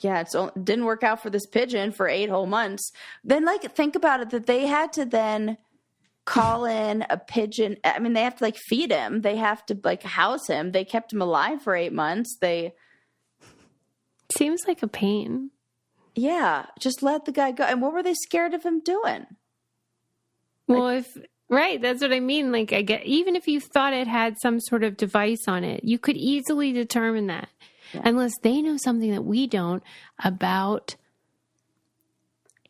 Yeah, it didn't work out for this pigeon for 8 whole months. Then, like, think about it, that they had to then call in a pigeon. I mean, they have to, like, feed him. They have to, like, house him. They kept him alive for 8 months. Seems like a pain. Yeah, just let the guy go. And what were they scared of him doing? Well, right, that's what I mean. Like, I get, even if you thought it had some sort of device on it, you could easily determine that. Yeah. Unless they know something that we don't about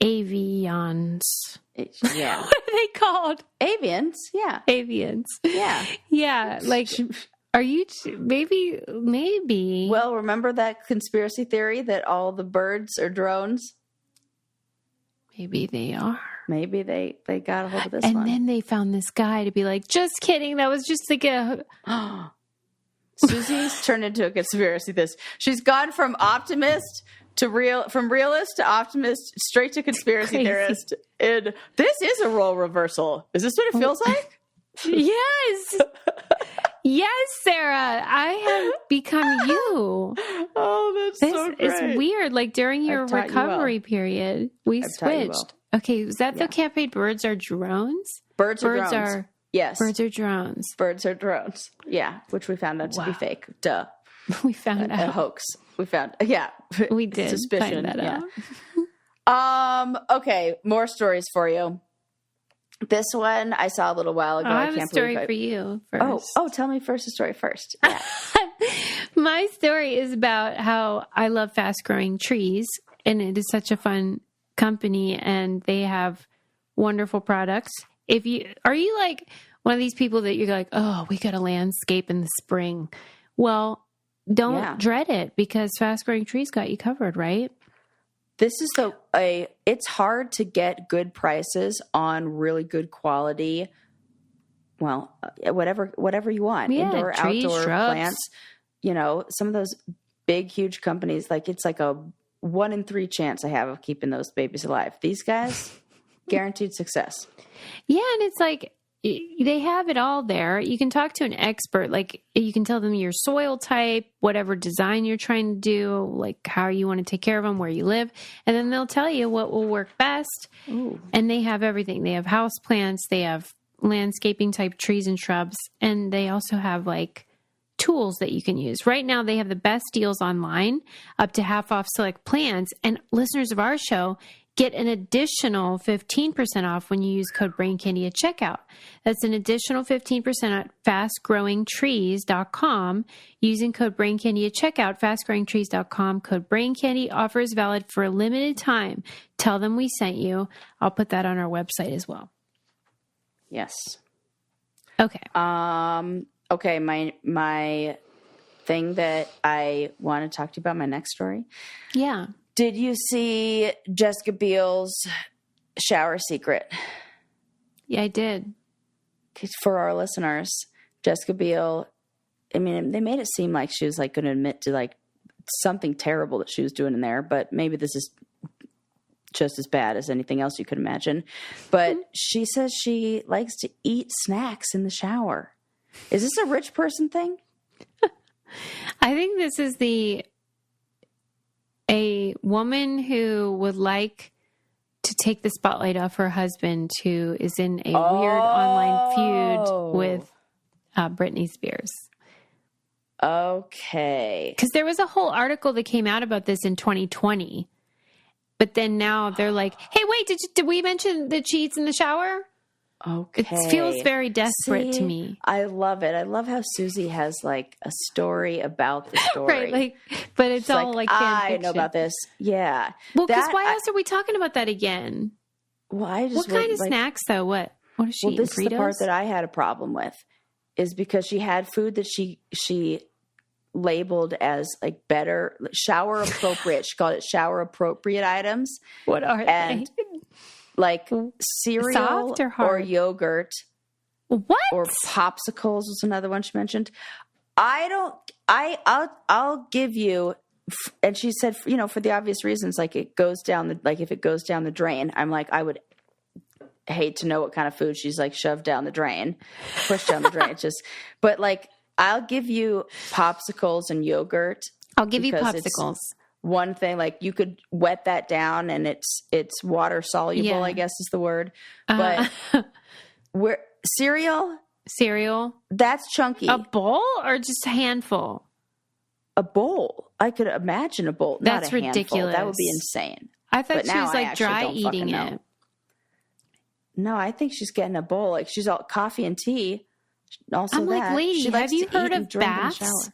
avians. Yeah. What are they called? Avians, yeah. Avians. Yeah. Yeah, like... Are you maybe? Well, remember that conspiracy theory that all the birds are drones? Maybe they are. Maybe they got a hold of this one. And then they found this guy to be like, just kidding. That was just like a... Susie's turned into a conspiracy theorist. She's gone from optimist to from realist to optimist straight to conspiracy theorist. And this is a role reversal. Is this what it feels like? Yes. Yes, Sarah, I have become you. Oh, that's so great. It's weird. Like during your recovery period, we switched. Okay, was that the campaign? Birds are drones? Birds are drones. Yes. Birds are drones. Birds are drones. Yeah, which we found out to be fake. Duh. We found out. A hoax. We found, we did suspicion. Find that out. Okay, more stories for you. This one I saw a little while ago. I have a story for you first. Oh, tell me first the story first. Yeah. My story is about how I love fast growing trees, and it is such a fun company, and they have wonderful products. Are you like one of these people that you're like, oh, we got a landscape in the spring? Well, don't dread it, because fast growing trees got you covered, right? This is it's hard to get good prices on really good quality. Well, whatever you want, indoor, trees, outdoor shrubs. Plants. You know, some of those big, huge companies, like it's like a 1 in 3 chance I have of keeping those babies alive. These guys, guaranteed success. Yeah, and it's like they have it all there. You can talk to an expert. Like you can tell them your soil type, whatever design you're trying to do, like how you want to take care of them, where you live. And then they'll tell you what will work best. Ooh. And they have everything. They have house plants. They have landscaping type trees and shrubs. And they also have like tools that you can use. Right now, they have the best deals online, up to half off select plans. And listeners of our show get an additional 15% off when you use code BRAINCANDY at checkout. That's an additional 15% at fastgrowingtrees.com using code BRAINCANDY at checkout. Fastgrowingtrees.com, code BRAINCANDY. Offer is valid for a limited time. Tell them we sent you. I'll put that on our website as well. Yes. Okay. Okay, my thing that I want to talk to you about, my next story. Yeah. Did you see Jessica Biel's shower secret? Yeah, I did. For our listeners, Jessica Biel, I mean, they made it seem like she was like going to admit to like something terrible that she was doing in there, but maybe this is just as bad as anything else you could imagine. But she says she likes to eat snacks in the shower. Is this a rich person thing? I think this is a woman who would like to take the spotlight off her husband, who is in a weird online feud with Britney Spears. Okay. Because there was a whole article that came out about this in 2020. But then now they're like, hey, wait, did we mention that she eats in the shower? Okay. It feels very desperate to me. I love it. I love how Susie has like a story about the story. Right, like, but it's She's all like fan I fiction. know about this. Yeah. Well, because why else are we talking about that again? Well, I just what kind of snacks though? What is she? Well, this Fritos? is the part that I had a problem with, is because she had food that she labeled as like better shower appropriate. She called it shower appropriate items. What are and they? Like cereal Soft or hard? Or yogurt. What? Or popsicles was another one she mentioned. I'll give you, and she said, you know, for the obvious reasons, like it goes down the, like if it goes down the drain, I'm like, I would hate to know what kind of food she's like shoved down the drain, pushed down the drain. It's just, but like, I'll give you popsicles and yogurt. I'll give you popsicles. One thing, like you could wet that down and it's water soluble, Yeah. I guess is the word. But cereal, that's chunky. A bowl or just a handful? A bowl. I could imagine a bowl. That's not a ridiculous. Handful. That would be insane. I thought But she now was I like actually dry don't eating fucking know. it. No, I think she's getting a bowl. Like she's all coffee and tea. Also, I'm like, lady, she likes have you to heard eat and of drink in the baths? shower.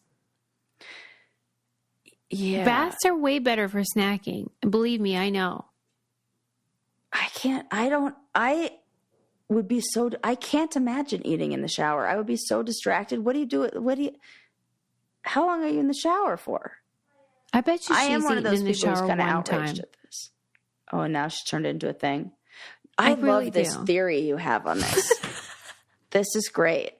Yeah, Baths are way better for snacking. Believe me, I know. I would be so. I can't imagine eating in the shower. I would be so distracted. What do you do? How long are you in the shower for? I bet you I am she's one of those eaten in the people who's shower kind of one outraged time. at this. Oh, and now she's turned it into a thing. I really love this do. theory you have on this. This is great.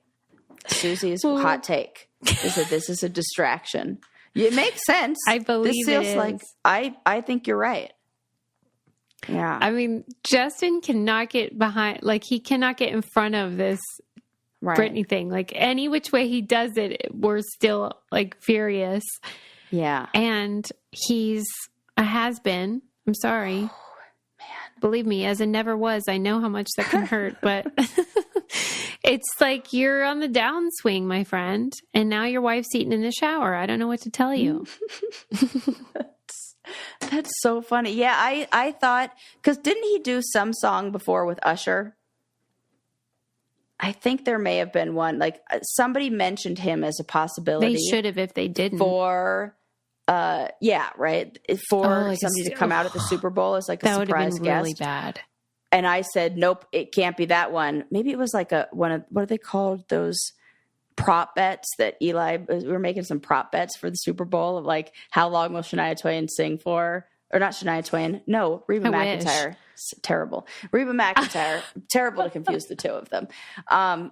Susie's hot take is that this is a distraction. It makes sense. I believe this feels it is. like I think you're right. Yeah. I mean, Justin cannot get behind, like he cannot get in front of this Right. Britney thing. Like any which way he does it, we're still like furious. Yeah. And he's a has-been. I'm sorry. Believe me, as a never was, I know how much that can hurt, but it's like you're on the downswing, my friend, and now your wife's eating in the shower. I don't know what to tell you. That's so funny. Yeah, I thought, because didn't he do some song before with Usher? I think there may have been one. Like somebody mentioned him as a possibility. They should have if they didn't. For right. For like somebody to come out at the Super Bowl as like a that would have surprise been guest. really bad. And I said, nope, it can't be that one. Maybe it was like one of, what are they called? Those prop bets that we were making some prop bets for the Super Bowl of like, how long will Shania Twain sing for? Or not Shania Twain. No, Reba McEntire. Terrible. Reba McEntire. Terrible to confuse the two of them.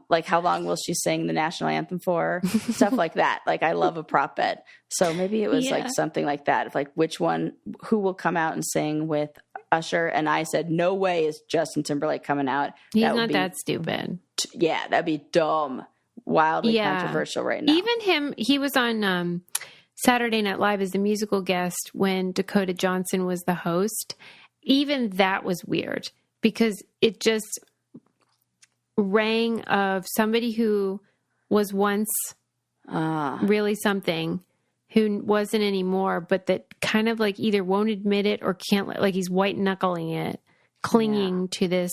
Like how long will she sing the national anthem for? Stuff like that. Like I love a prop bet. So maybe it was like something like that. Of like who will come out and sing with Usher? And I said, no way is Justin Timberlake coming out. He's not that stupid. Yeah, that'd be dumb. Wildly controversial right now. Even him, he was on Saturday Night Live as the musical guest when Dakota Johnson was the host. Even that was weird because it just rang of somebody who was once really something, who wasn't anymore, but that kind of like either won't admit it or can't, like he's white knuckling it, clinging to this.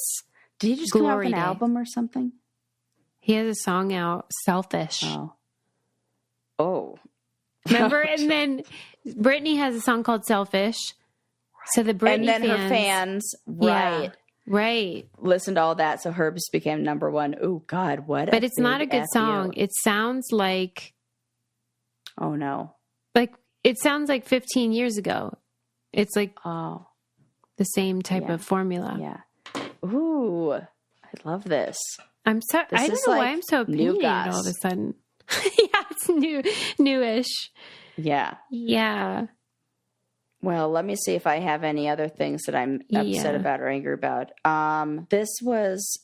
Did he just come out with glory an day. album or something? He has a song out, Selfish. Oh. Remember? And then Britney has a song called Selfish. So the Britney And then her fans, yeah, right, listened to all that. So hers became number one. Oh God, what? But it's not a good song. It sounds like, oh no, like it sounds like 15 years ago. It's like the same type of formula. Yeah. Ooh, I love this. I'm so. I don't know why I'm so opinionated all of a sudden. Yeah, it's newish. Yeah. Yeah. Well, let me see if I have any other things that I'm upset about or angry about. This was,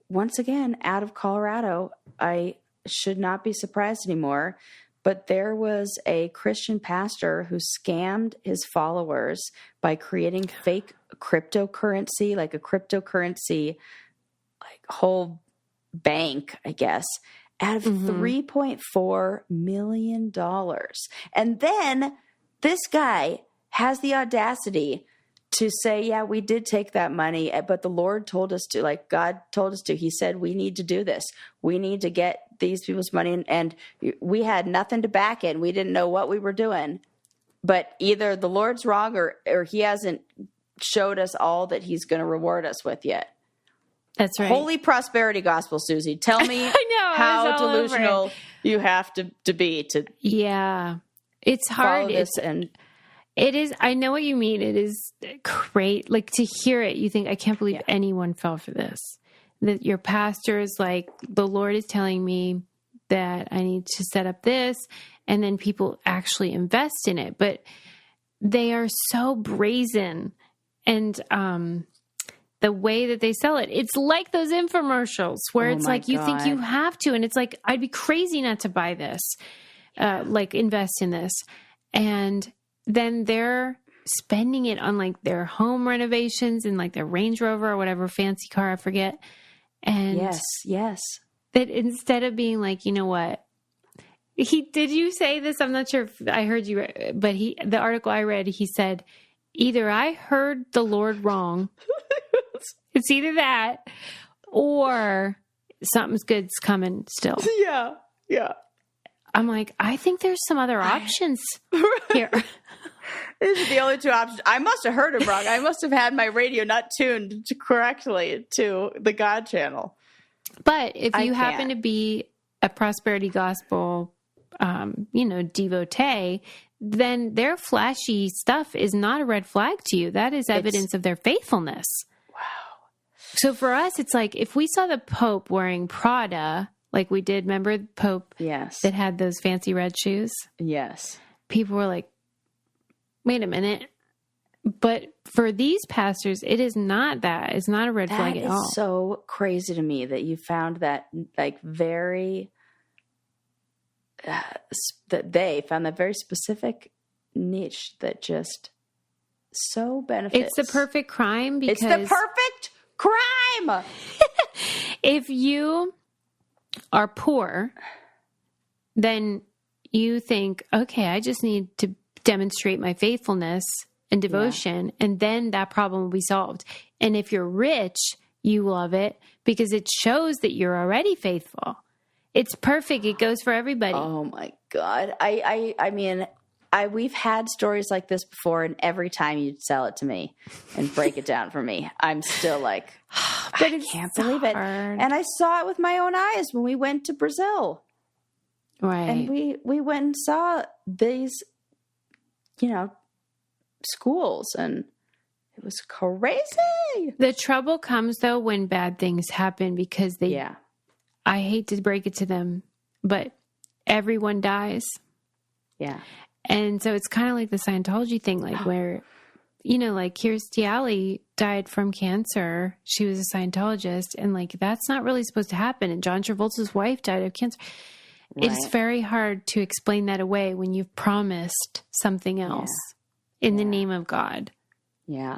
once again, out of Colorado. I should not be surprised anymore, but there was a Christian pastor who scammed his followers by creating fake cryptocurrency, like a cryptocurrency, like whole bank, I guess, out of $3.4 million. And then this guy has the audacity to say, yeah, we did take that money, but the Lord told us to, like God told us to. He said, we need to do this. We need to get these people's money. And we had nothing to back it. And we didn't know what we were doing. But either the Lord's wrong or he hasn't showed us all that he's going to reward us with yet. That's right. Holy prosperity gospel, Susie. Tell me how delusional you have to be to it's hard. Follow this and it is. I know what you mean. It is great. Like to hear it, you think, I can't believe anyone fell for this. That your pastor is like, the Lord is telling me that I need to set up this, and then people actually invest in it. But they are so brazen, and the way that they sell it, it's like those infomercials where it's like you think you have to, and it's like, I'd be crazy not to buy this, like invest in this, and then they're spending it on like their home renovations and like their Range Rover or whatever fancy car, I forget. And yes. That instead of being like, you know what, did you say this? I'm not sure if I heard you, but the article I read, he said, either I heard the Lord wrong. It's either that or something's good's coming still. Yeah. I'm like, I think there's some other options here. These are the only two options. I must have heard it wrong. I must have had my radio not tuned correctly to the God channel. But if you happen to be a prosperity gospel, devotee, then their flashy stuff is not a red flag to you. That is evidence of their faithfulness. Wow. So for us, it's like if we saw the Pope wearing Prada, like we did, remember the Pope that had those fancy red shoes? Yes. People were like, wait a minute. But for these pastors, it is not that. It's not a red flag at all. That is so crazy to me that you found that like very, that they found that very specific niche that just so benefits. It's the perfect crime because... It's the perfect crime! If you are poor, then you think, okay, I just need to demonstrate my faithfulness and devotion, and then that problem will be solved. And if you're rich, you love it because it shows that you're already faithful. It's perfect. It goes for everybody. Oh my God. I mean, we've had stories like this before, and every time you'd sell it to me and break it down for me, I'm still like, but I can't believe it. And I saw it with my own eyes when we went to Brazil. Right. And we went and saw these, schools, and it was crazy. The trouble comes though when bad things happen because I hate to break it to them, but everyone dies. Yeah. And so it's kind of like the Scientology thing, like where, like Kirstie Alley died from cancer. She was a Scientologist, and like, that's not really supposed to happen. And John Travolta's wife died of cancer. Right. It's very hard to explain that away when you've promised something else in the name of God. Yeah.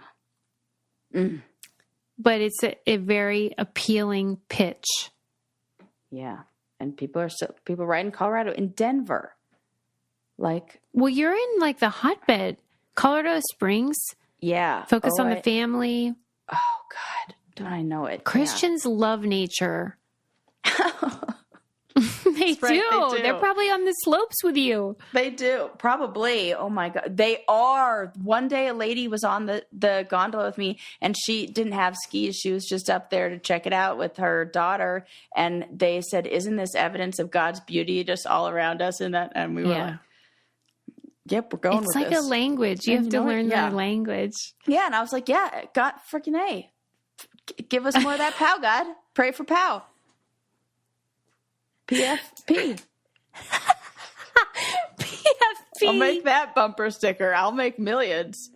But it's a very appealing pitch. Yeah. And people right in Colorado, in Denver. Like, well, you're in like the hotbed, Colorado Springs. yeah. Focus on the family. Oh God, don't I know it? Christians love nature. They do. They're probably on the slopes with you. They do. Probably. Oh my God. They are. One day a lady was on the gondola with me and she didn't have skis. She was just up there to check it out with her daughter. And they said, isn't this evidence of God's beauty just all around us? And we were like, yep, we're going with this. It's like a language. You have to learn their language. Yeah. And I was like, yeah, God freaking A. Give us more of that pow, God. Pray for pow. PFP. PFP. I'll make that bumper sticker. I'll make millions.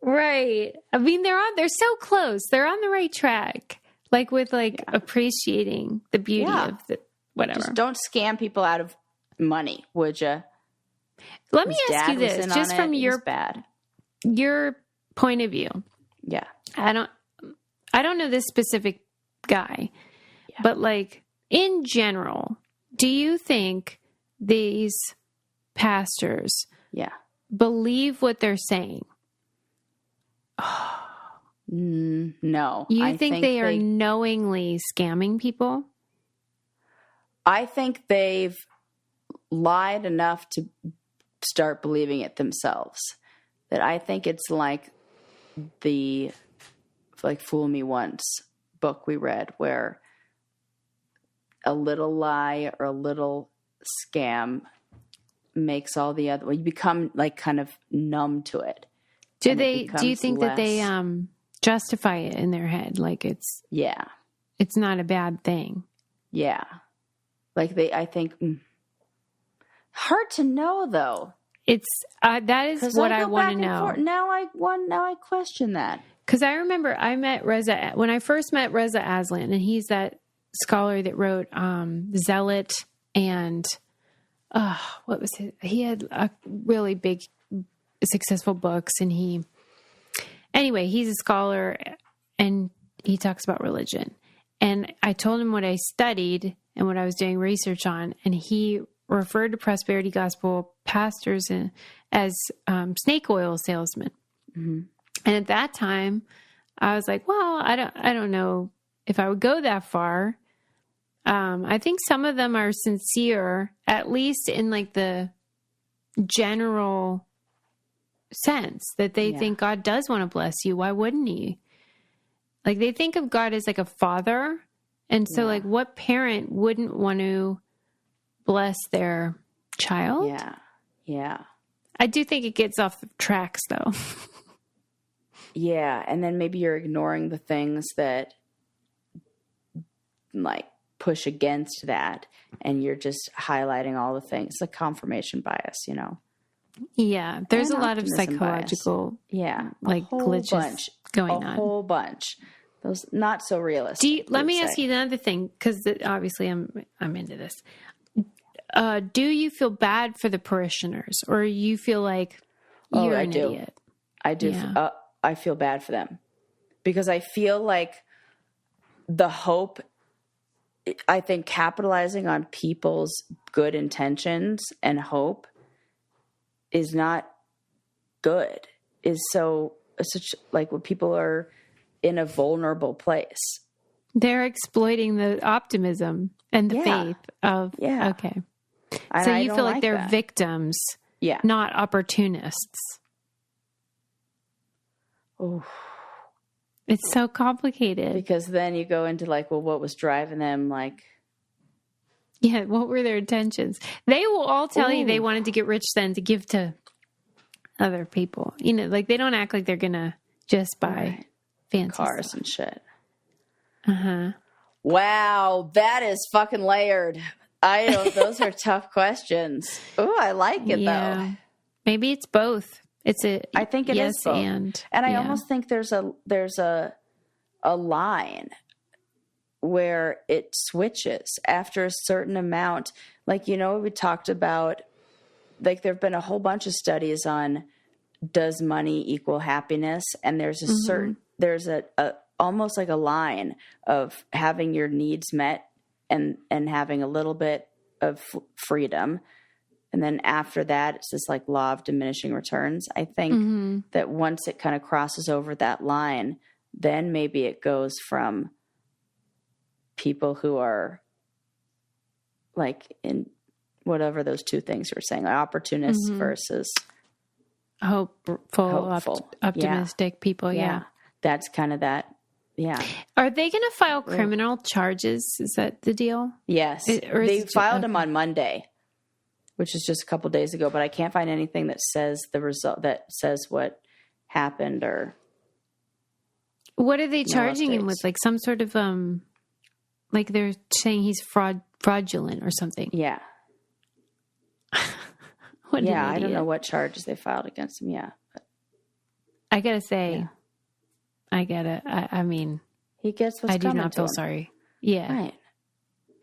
Right. I mean, they're so close. They're on the right track. Like with appreciating the beauty of the whatever. Just don't scam people out of money, would you? Let me ask you this, just from your point of view. Yeah. I don't know this specific guy, but like in general, do you think these pastors believe what they're saying? No. You think they are knowingly scamming people? I think they've lied enough to start believing it themselves. That I think it's like the Fool Me Once book we read, where a little lie or a little scam makes all the other. Well, you become like kind of numb to it. Do you think that they justify it in their head, like it's not a bad thing? Yeah, like I think. Hard to know though. It's that is what I want to know. Now I question that. Because I remember I met when I first met Reza Aslan, and he's that scholar that wrote Zealot and what was it? He had a really big, successful books, and he's a scholar, and he talks about religion. And I told him what I studied and what I was doing research on, and he referred to prosperity gospel pastors as snake oil salesmen. Mm-hmm. And at that time, I was like, well, I don't know if I would go that far. I think some of them are sincere, at least in like the general sense that they think God does want to bless you. Why wouldn't he? Like they think of God as like a father. And so like what parent wouldn't want to bless their child? Yeah. Yeah. I do think it gets off the tracks though. Yeah. And then maybe you're ignoring the things that like push against that. And you're just highlighting all the things, like confirmation bias, you know? Yeah. There's a lot of psychological glitches going on. A whole bunch. Those not so realistic. Let me ask you another thing, because obviously I'm into this. Do you feel bad for the parishioners, or you feel like you're an idiot? I do. Yeah. I feel bad for them because I feel like the hope, I think capitalizing on people's good intentions and hope is not good. Is such like when people are in a vulnerable place. They're exploiting the optimism and the faith of, okay. And so you feel like they're victims, not opportunists. Oh, it's so complicated. Because then you go into like, well, what was driving them? Like, yeah, what were their intentions? They will all tell you they wanted to get rich then to give to other people. You know, like they don't act like they're going to just buy fancy cars stuff and shit. Uh-huh. Wow, that is fucking layered. Those are tough questions. Oh, I like it though. Maybe it's both. I think it is both. And I almost think there's a line where it switches after a certain amount. Like, you know, we talked about, like, there've been a whole bunch of studies on does money equal happiness? And there's a certain, there's a almost like a line of having your needs met and having a little bit of freedom. And then after that, it's this like law of diminishing returns. I think that once it kind of crosses over that line, then maybe it goes from people who are like in whatever those two things we're saying, like opportunists versus hopeful. Optimistic people. Yeah. That's kind of that. Yeah. Are they going to file criminal charges? Is that the deal? Yes. They filed them on Monday, which is just a couple days ago, but I can't find anything that says the result, that says what happened or. What are they charging him with? Like some sort of, like they're saying he's fraudulent or something. Yeah. I don't know what charges they filed against him. Yeah. But, I gotta say, I get it. I mean, he gets what's coming to him. I do not feel sorry. Yeah. Right.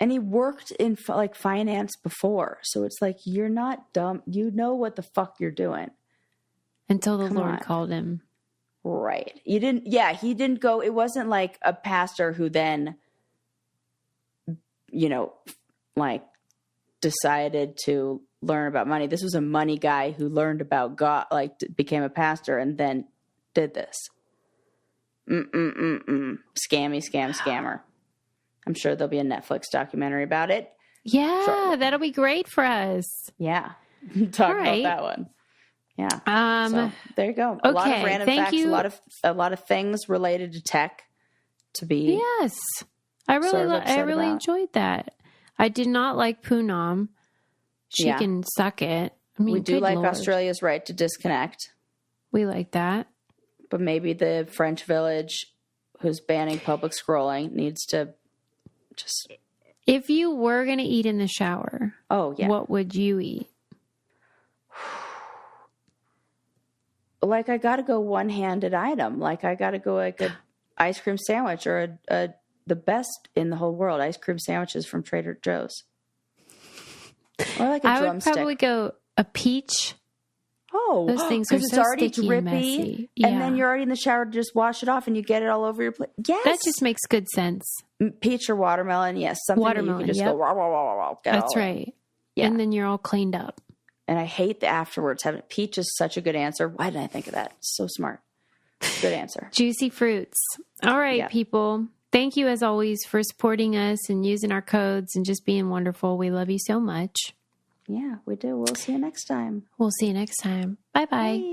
And he worked in like finance before. So it's like, you're not dumb. You know what the fuck you're doing. Until the Lord called him. Right. He didn't go. It wasn't like a pastor who then, like decided to learn about money. This was a money guy who learned about God, like became a pastor and then did this. Scammer. I'm sure there'll be a Netflix documentary about it. Yeah, shortly. That'll be great for us. Yeah. Talk about that one. Yeah. So there you go. A lot of random facts, a lot of things related to tech to be. Yes. I really enjoyed that. I did not like Poonam. She can suck it. I mean, we do like Lord. Australia's right to disconnect. We like that. But maybe the French village who's banning public scrolling needs to just. If you were going to eat in the shower, what would you eat? Like, I got to go one-handed item. Like, I got to go like a ice cream sandwich or the best in the whole world, ice cream sandwiches from Trader Joe's. Or like a drumstick. I would probably go a peach. Oh, those things are so already sticky drippy, and messy. And then you're already in the shower to just wash it off and you get it all over your plate. Yes. That just makes good sense. Peach or watermelon, yes. Something watermelon, that you can just go, rah, rah, rah, rah, That's right. Yeah. And then you're all cleaned up. And I hate the afterwards. Peach is such a good answer. Why didn't I think of that? So smart. Good answer. Juicy fruits. All right, people. Thank you, as always, for supporting us and using our codes and just being wonderful. We love you so much. Yeah, we do. We'll see you next time. We'll see you next time. Bye-bye. Bye.